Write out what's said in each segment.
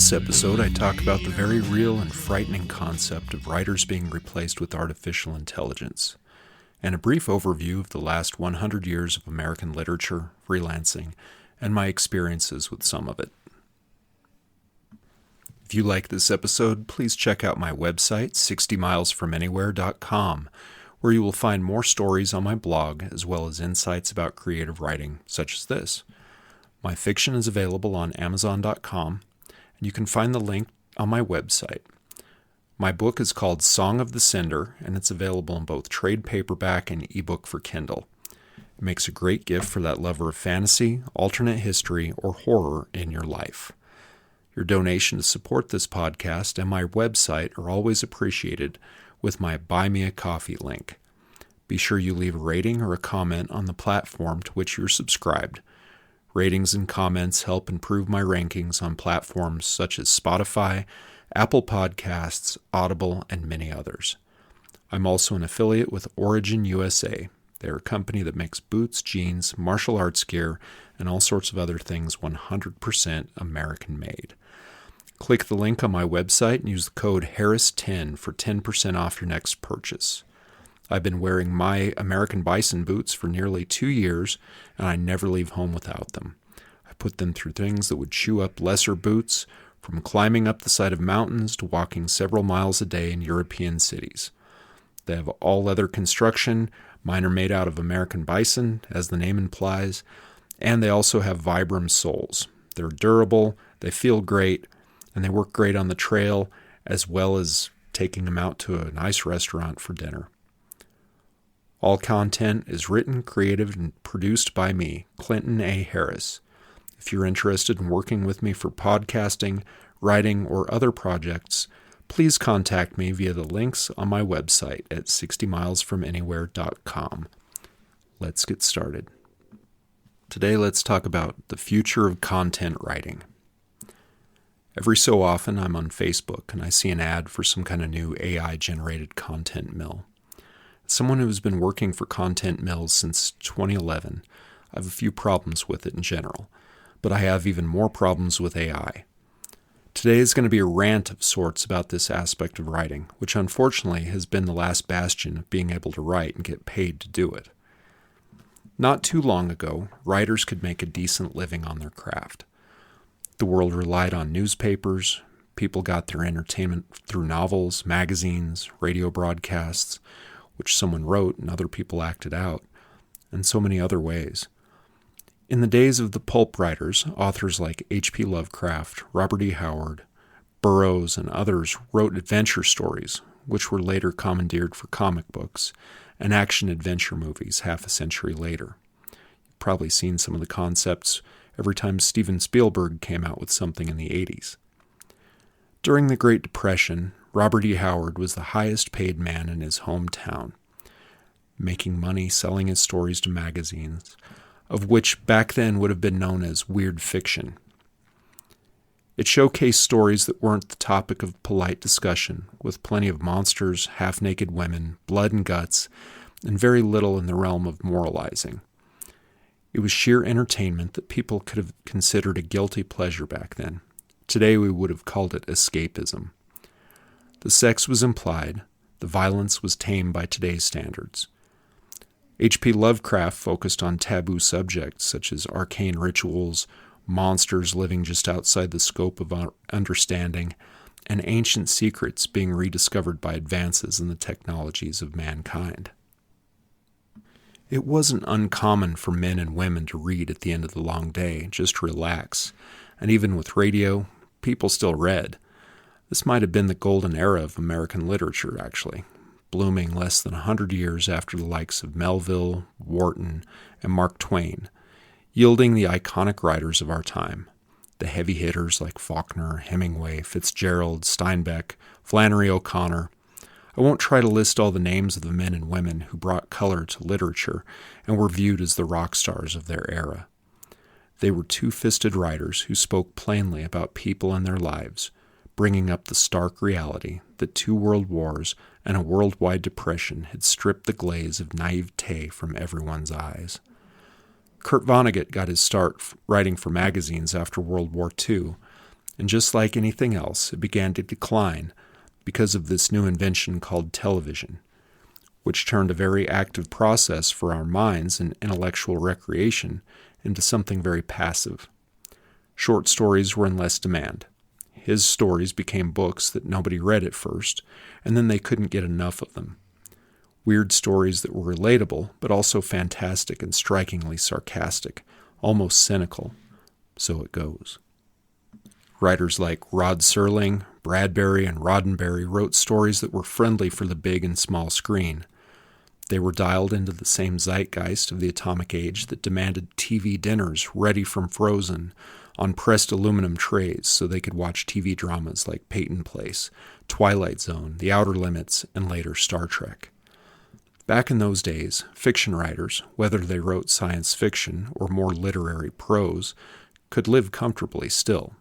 this episode, I talk about the very real and frightening concept of writers being replaced with artificial intelligence, and a brief overview of the last 100 years of American literature, freelancing, and my experiences with some of it. If you like this episode, please check out my website, 60milesfromanywhere.com, where you will find more stories on my blog, as well as insights about creative writing, such as this. My fiction is available on Amazon.com, and you can find the link on my website. My book is called Song of the Cinder, and it's available in both trade paperback and ebook for Kindle. It makes a great gift for that lover of fantasy, alternate history, or horror in your life. Your donation to support this podcast and my website are always appreciated with my Buy Me a Coffee link. Be sure you leave a rating or a comment on the platform to which you're subscribed. Ratings and comments help improve my rankings on platforms such as Spotify, Apple Podcasts, Audible, and many others. I'm also an affiliate with Origin USA. They're a company that makes boots, jeans, martial arts gear, and all sorts of other things 100% American-made. Click the link on my website and use the code Harris10 for 10% off your next purchase. I've been wearing my American Bison boots for nearly 2 years, and I never leave home without them. I put them through things that would chew up lesser boots, from climbing up the side of mountains to walking several miles a day in European cities. They have all-leather construction. Mine are made out of American Bison, as the name implies, and they also have Vibram soles. They're durable, they feel great, and they work great on the trail, as well as taking them out to a nice restaurant for dinner. All content is written, created, and produced by me, Clinton A. Harris. If you're interested in working with me for podcasting, writing, or other projects, please contact me via the links on my website at 60milesfromanywhere.com. Let's get started. Today, let's talk about the future of content writing. Every so often, I'm on Facebook and I see an ad for some kind of new AI-generated content mill. As someone who has been working for content mills since 2011, I have a few problems with it in general, but I have even more problems with AI. Today is going to be a rant of sorts about this aspect of writing, which unfortunately has been the last bastion of being able to write and get paid to do it. Not too long ago, writers could make a decent living on their craft. The world relied on newspapers, people got their entertainment through novels, magazines, radio broadcasts, which someone wrote and other people acted out, and so many other ways. In the days of the pulp writers, authors like H.P. Lovecraft, Robert E. Howard, Burroughs, and others wrote adventure stories, which were later commandeered for comic books and action-adventure movies half a century later. You've probably seen some of the concepts every time Steven Spielberg came out with something in the 80s. During the Great Depression, Robert E. Howard was the highest paid man in his hometown, making money selling his stories to magazines, of which back then would have been known as weird fiction. It showcased stories that weren't the topic of polite discussion, with plenty of monsters, half-naked women, blood and guts, and very little in the realm of moralizing. It was sheer entertainment that people could have considered a guilty pleasure back then. Today we would have called it escapism. The sex was implied, the violence was tamed by today's standards. H.P. Lovecraft focused on taboo subjects such as arcane rituals, monsters living just outside the scope of our understanding, and ancient secrets being rediscovered by advances in the technologies of mankind. It wasn't uncommon for men and women to read at the end of the long day, just to relax, and even with radio, people still read. This might have been the golden era of American literature, actually, blooming less than 100 years after the likes of Melville, Wharton, and Mark Twain, yielding the iconic writers of our time, the heavy hitters like Faulkner, Hemingway, Fitzgerald, Steinbeck, Flannery O'Connor. I won't try to list all the names of the men and women who brought color to literature and were viewed as the rock stars of their era. They were two-fisted writers who spoke plainly about people and their lives, bringing up the stark reality that 2 world wars and a worldwide depression had stripped the glaze of naivete from everyone's eyes. Kurt Vonnegut got his start writing for magazines after World War II, And just like anything else, it began to decline because of this new invention called television, which turned a very active process for our minds and intellectual recreation into something very passive. Short stories were in less demand. His stories became books that nobody read at first, and then they couldn't get enough of them. Weird stories that were relatable, but also fantastic and strikingly sarcastic, almost cynical. So it goes. Writers like Rod Serling, Bradbury, and Roddenberry wrote stories that were friendly for the big and small screen. They were dialed into the same zeitgeist of the atomic age that demanded TV dinners ready from frozen on pressed aluminum trays so they could watch TV dramas like Peyton Place, Twilight Zone, The Outer Limits, and later Star Trek. Back in those days, fiction writers, whether they wrote science fiction or more literary prose, could live comfortably still.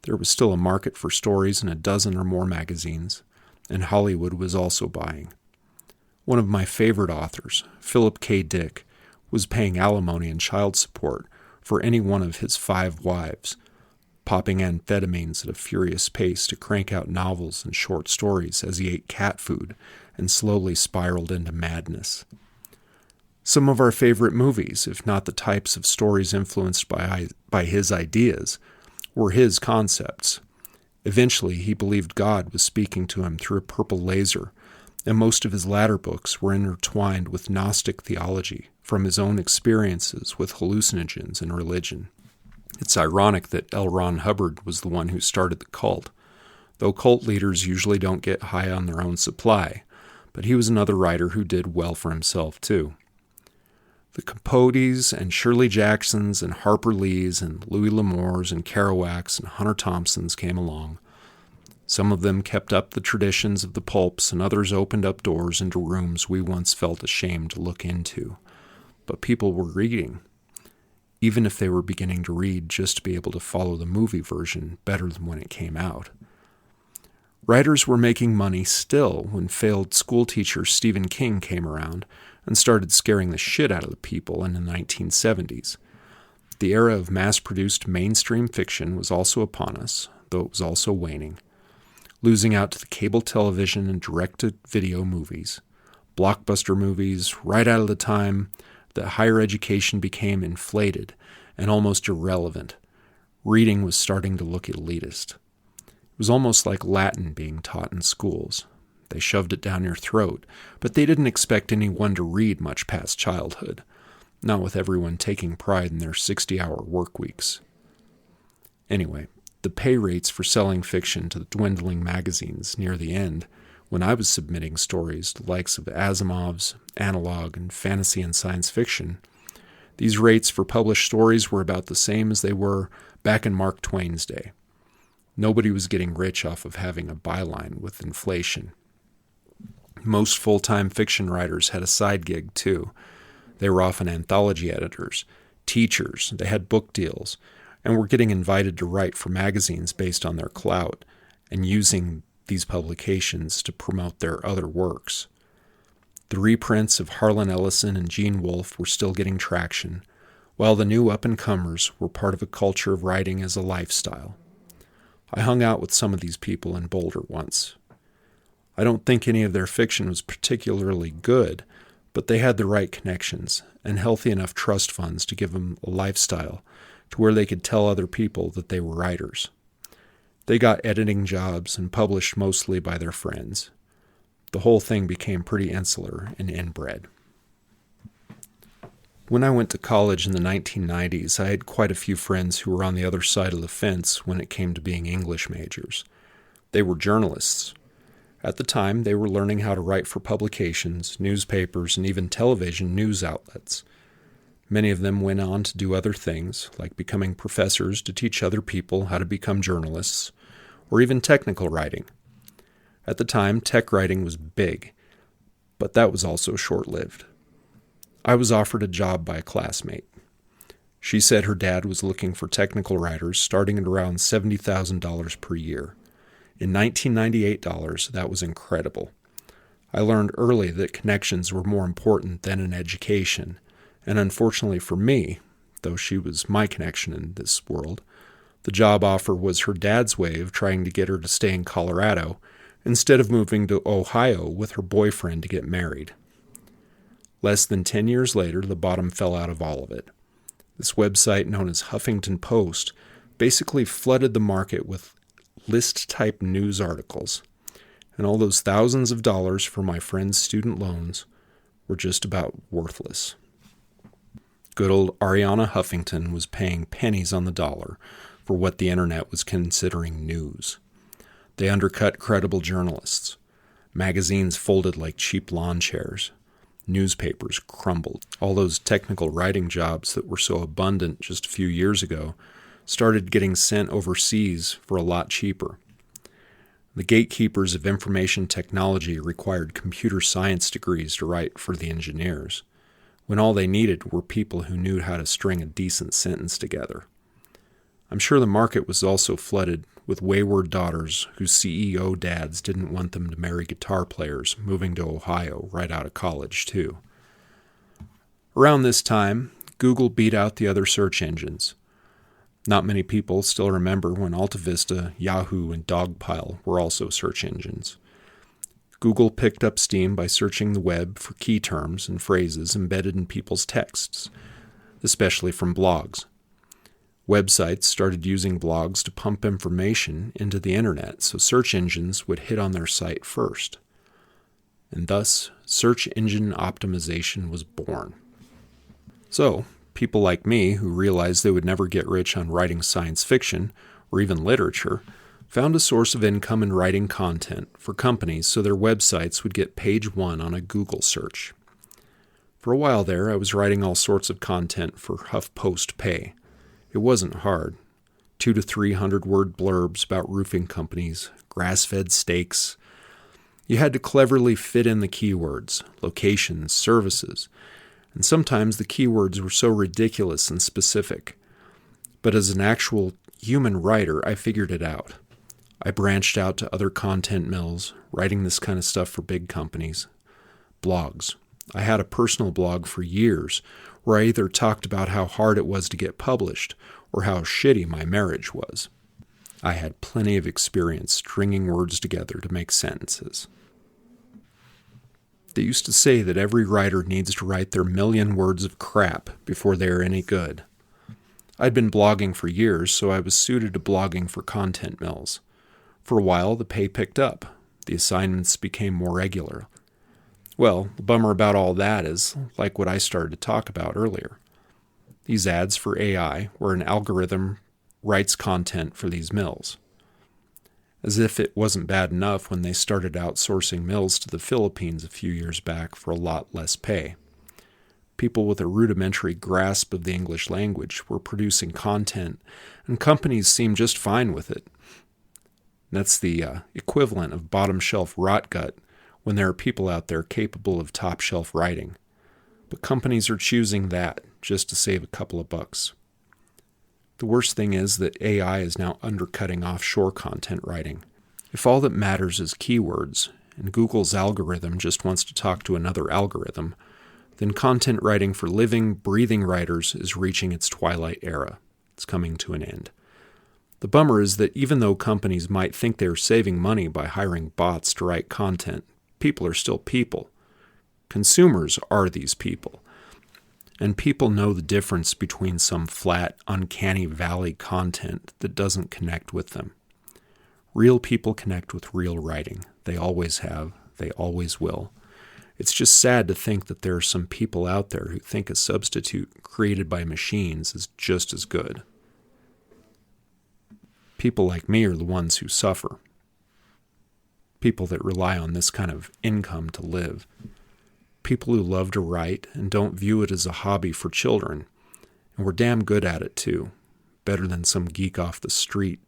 There was still a market for stories in a dozen or more magazines, and Hollywood was also buying. One of my favorite authors, Philip K. Dick, was paying alimony and child support for any one of his 5 wives, popping amphetamines at a furious pace to crank out novels and short stories as he ate cat food and slowly spiraled into madness. Some of our favorite movies, if not the types of stories influenced by his ideas, were his concepts. Eventually, he believed God was speaking to him through a purple laser, and most of his latter books were intertwined with Gnostic theology from his own experiences with hallucinogens and religion. It's ironic that L. Ron Hubbard was the one who started the cult, though cult leaders usually don't get high on their own supply, but he was another writer who did well for himself too. The Capotes and Shirley Jacksons and Harper Lees and Louis L'Amours and Kerouacs and Hunter Thompsons came along. Some of them kept up the traditions of the pulps, and others opened up doors into rooms we once felt ashamed to look into. But people were reading, even if they were beginning to read just to be able to follow the movie version better than when it came out. Writers were making money still when failed schoolteacher Stephen King came around and started scaring the shit out of the people in the 1970s. The era of mass-produced mainstream fiction was also upon us, though it was also waning, losing out to the cable television and direct-to-video movies, blockbuster movies, right out of the time that higher education became inflated and almost irrelevant. Reading was starting to look elitist. It was almost like Latin being taught in schools. They shoved it down your throat, but they didn't expect anyone to read much past childhood, not with everyone taking pride in their 60-hour work weeks. Anyway, the pay rates for selling fiction to the dwindling magazines near the end, when I was submitting stories to the likes of Asimov's, Analog, and Fantasy and Science Fiction, these rates for published stories were about the same as they were back in Mark Twain's day. Nobody was getting rich off of having a byline with inflation. Most full-time fiction writers had a side gig, too. They were often anthology editors, teachers, they had book deals, and were getting invited to write for magazines based on their clout and using these publications to promote their other works. The reprints of Harlan Ellison and Gene Wolfe were still getting traction, while the new up-and-comers were part of a culture of writing as a lifestyle. I hung out with some of these people in Boulder once. I don't think any of their fiction was particularly good, but they had the right connections and healthy enough trust funds to give them a lifestyle to where they could tell other people that they were writers. They got editing jobs and published mostly by their friends. The whole thing became pretty insular and inbred. When I went to college in the 1990s, I had quite a few friends who were on the other side of the fence when it came to being English majors. They were journalists. At the time, they were learning how to write for publications, newspapers, and even television news outlets. Many of them went on to do other things, like becoming professors to teach other people how to become journalists, or even technical writing. At the time, tech writing was big, but that was also short-lived. I was offered a job by a classmate. She said her dad was looking for technical writers starting at around $70,000 per year. In 1998 dollars, that was incredible. I learned early that connections were more important than an education, and unfortunately for me, though she was my connection in this world, The job offer was her dad's way of trying to get her to stay in Colorado instead of moving to Ohio with her boyfriend to get married. Less than 10 years later, the bottom fell out of all of it. This website, known as Huffington Post, basically flooded the market with list-type news articles, and all those thousands of dollars for my friend's student loans were just about worthless. Good old Ariana Huffington was paying pennies on the dollar for what the internet was considering news. They undercut credible journalists. Magazines folded like cheap lawn chairs. Newspapers crumbled. All those technical writing jobs that were so abundant just a few years ago started getting sent overseas for a lot cheaper. The gatekeepers of information technology required computer science degrees to write for the engineers, when all they needed were people who knew how to string a decent sentence together. I'm sure the market was also flooded with wayward daughters whose CEO dads didn't want them to marry guitar players moving to Ohio right out of college, too. Around this time, Google beat out the other search engines. Not many people still remember when AltaVista, Yahoo, and Dogpile were also search engines. Google picked up steam by searching the web for key terms and phrases embedded in people's texts, especially from blogs. Websites started using blogs to pump information into the internet so search engines would hit on their site first. And thus, search engine optimization was born. So, people like me who realized they would never get rich on writing science fiction or even literature found a source of income in writing content for companies so their websites would get page one on a Google search. For a while there, I was writing all sorts of content for HuffPost Pay. It wasn't hard. 200 to 300 word blurbs about roofing companies, grass-fed steaks. You had to cleverly fit in the keywords, locations, services, and sometimes the keywords were so ridiculous and specific. But as an actual human writer, I figured it out. I branched out to other content mills, writing this kind of stuff for big companies. Blogs. I had a personal blog for years where I either talked about how hard it was to get published or how shitty my marriage was. I had plenty of experience stringing words together to make sentences. They used to say that every writer needs to write their 1,000,000 words of crap before they are any good. I'd been blogging for years, so I was suited to blogging for content mills. For a while, the pay picked up. The assignments became more regular. Well, the bummer about all that is, like what I started to talk about earlier. These ads for AI, where an algorithm writes content for these mills. As if it wasn't bad enough when they started outsourcing mills to the Philippines a few years back for a lot less pay. People with a rudimentary grasp of the English language were producing content, and companies seemed just fine with it. That's the equivalent of bottom-shelf rot gut when there are people out there capable of top-shelf writing. But companies are choosing that just to save a couple of bucks. The worst thing is that AI is now undercutting offshore content writing. If all that matters is keywords, and Google's algorithm just wants to talk to another algorithm, then content writing for living, breathing writers is reaching its twilight era. It's coming to an end. The bummer is that even though companies might think they are saving money by hiring bots to write content, people are still people. Consumers are these people. And people know the difference between some flat, uncanny valley content that doesn't connect with them. Real people connect with real writing. They always have. They always will. It's just sad to think that there are some people out there who think a substitute created by machines is just as good. People like me are the ones who suffer. People that rely on this kind of income to live. People who love to write and don't view it as a hobby for children. And we're damn good at it too. Better than some geek off the street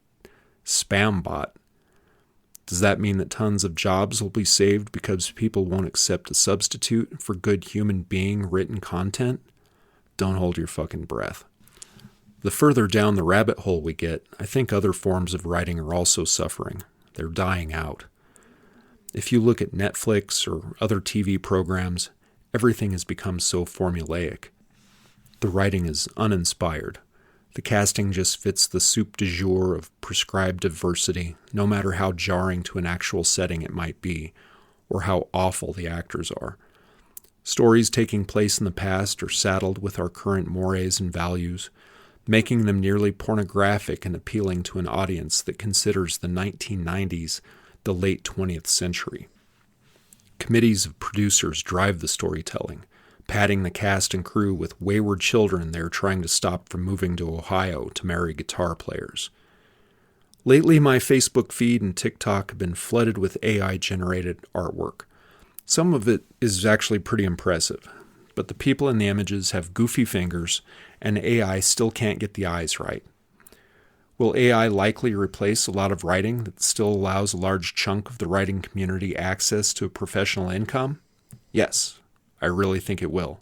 spam bot. Does that mean that tons of jobs will be saved because people won't accept a substitute for good human being written content? Don't hold your fucking breath. The further down the rabbit hole we get, I think other forms of writing are also suffering. They're dying out. If you look at Netflix or other TV programs, everything has become so formulaic. The writing is uninspired. The casting just fits the soup du jour of prescribed diversity, no matter how jarring to an actual setting it might be, or how awful the actors are. Stories taking place in the past are saddled with our current mores and values, making them nearly pornographic and appealing to an audience that considers the 1990s the late 20th century. Committees of producers drive the storytelling, padding the cast and crew with wayward children they're trying to stop from moving to Ohio to marry guitar players. Lately, my Facebook feed and TikTok have been flooded with AI-generated artwork. Some of it is actually pretty impressive, but the people in the images have goofy fingers, and AI still can't get the eyes right. Will AI likely replace a lot of writing that still allows a large chunk of the writing community access to a professional income? Yes, I really think it will.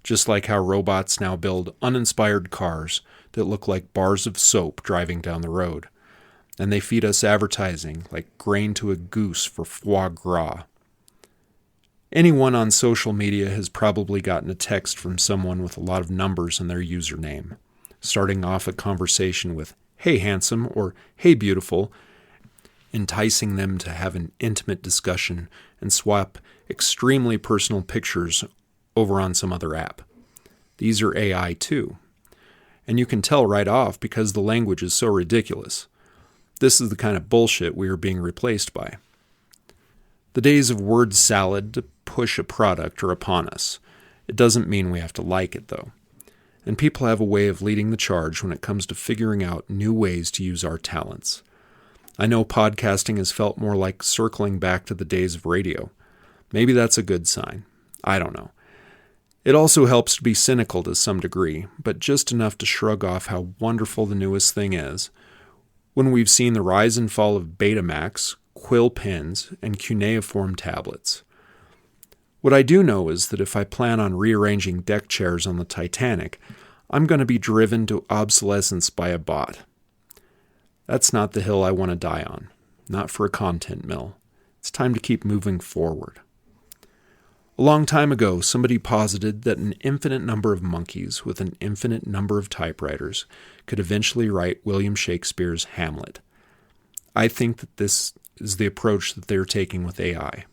Just like how robots now build uninspired cars that look like bars of soap driving down the road, and they feed us advertising like grain to a goose for foie gras. Anyone on social media has probably gotten a text from someone with a lot of numbers in their username, starting off a conversation with, "Hey handsome," or "Hey beautiful," enticing them to have an intimate discussion and swap extremely personal pictures over on some other app. These are AI too. And you can tell right off because the language is so ridiculous. This is the kind of bullshit we are being replaced by. The days of word salad to push a product are upon us. It doesn't mean we have to like it, though. And people have a way of leading the charge when it comes to figuring out new ways to use our talents. I know podcasting has felt more like circling back to the days of radio. Maybe that's a good sign. I don't know. It also helps to be cynical to some degree, but just enough to shrug off how wonderful the newest thing is, when we've seen the rise and fall of Betamax, quill pens, and cuneiform tablets. What I do know is that if I plan on rearranging deck chairs on the Titanic, I'm going to be driven to obsolescence by a bot. That's not the hill I want to die on, not for a content mill. It's time to keep moving forward. A long time ago, somebody posited that an infinite number of monkeys with an infinite number of typewriters could eventually write William Shakespeare's Hamlet. I think that this is the approach that they're taking with AI.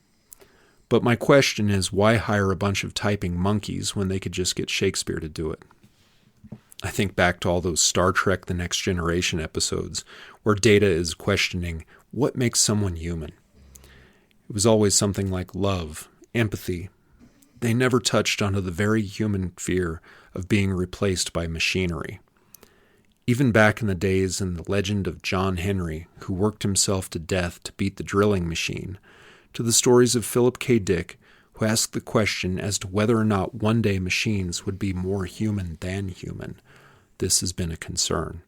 But my question is, why hire a bunch of typing monkeys when they could just get Shakespeare to do it? I think back to all those Star Trek The Next Generation episodes where Data is questioning what makes someone human. It was always something like love, empathy. They never touched onto the very human fear of being replaced by machinery. Even back in the days in the legend of John Henry, who worked himself to death to beat the drilling machine, to the stories of Philip K. Dick, who asked the question as to whether or not one day machines would be more human than human, this has been a concern.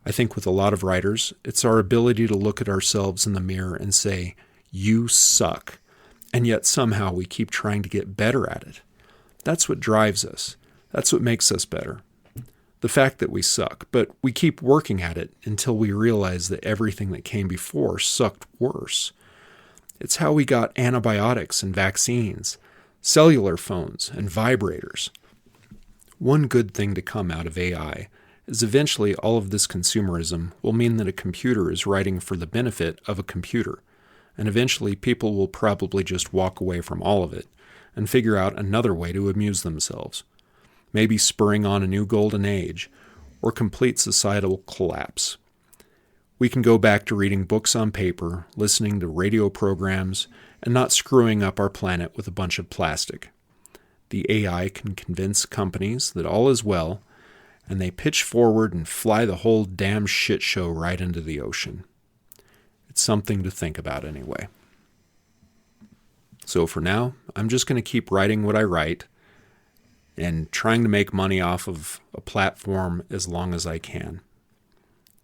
I think with a lot of writers, it's our ability to look at ourselves in the mirror and say, "You suck," and yet somehow we keep trying to get better at it. That's what drives us. That's what makes us better. The fact that we suck, but we keep working at it until we realize that everything that came before sucked worse. It's how we got antibiotics and vaccines, cellular phones and vibrators. One good thing to come out of AI is eventually all of this consumerism will mean that a computer is writing for the benefit of a computer, and eventually people will probably just walk away from all of it and figure out another way to amuse themselves, maybe spurring on a new golden age or complete societal collapse. We can go back to reading books on paper, listening to radio programs, and not screwing up our planet with a bunch of plastic. The AI can convince companies that all is well, and they pitch forward and fly the whole damn shit show right into the ocean. It's something to think about anyway. So for now, I'm just going to keep writing what I write and trying to make money off of a platform as long as I can.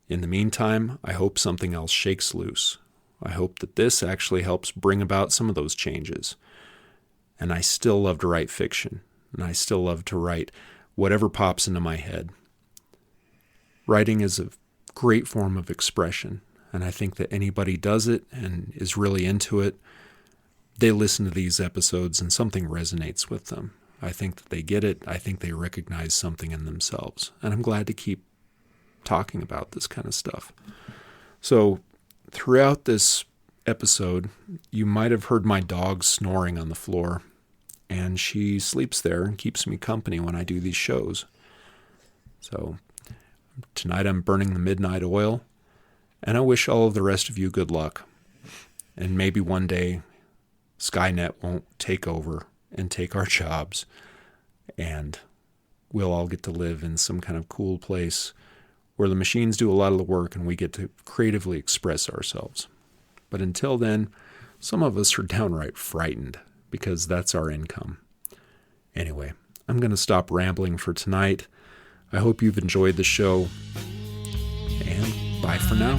In the meantime, I hope something else shakes loose. I hope that this actually helps bring about some of those changes. And I still love to write fiction, and I still love to write whatever pops into my head. Writing is a great form of expression, and I think that anybody does it and is really into it, they listen to these episodes and something resonates with them. I think that they get it. I think they recognize something in themselves. And I'm glad to keep talking about this kind of stuff. So throughout this episode, you might have heard my dog snoring on the floor, and she sleeps there and keeps me company when I do these shows. So tonight I'm burning the midnight oil, and I wish all of the rest of you good luck. And maybe one day Skynet won't take over and take our jobs, and we'll all get to live in some kind of cool place where the machines do a lot of the work and we get to creatively express ourselves. But until then, some of us are downright frightened because that's our income. Anyway, I'm going to stop rambling for tonight. I hope you've enjoyed the show, and bye for now.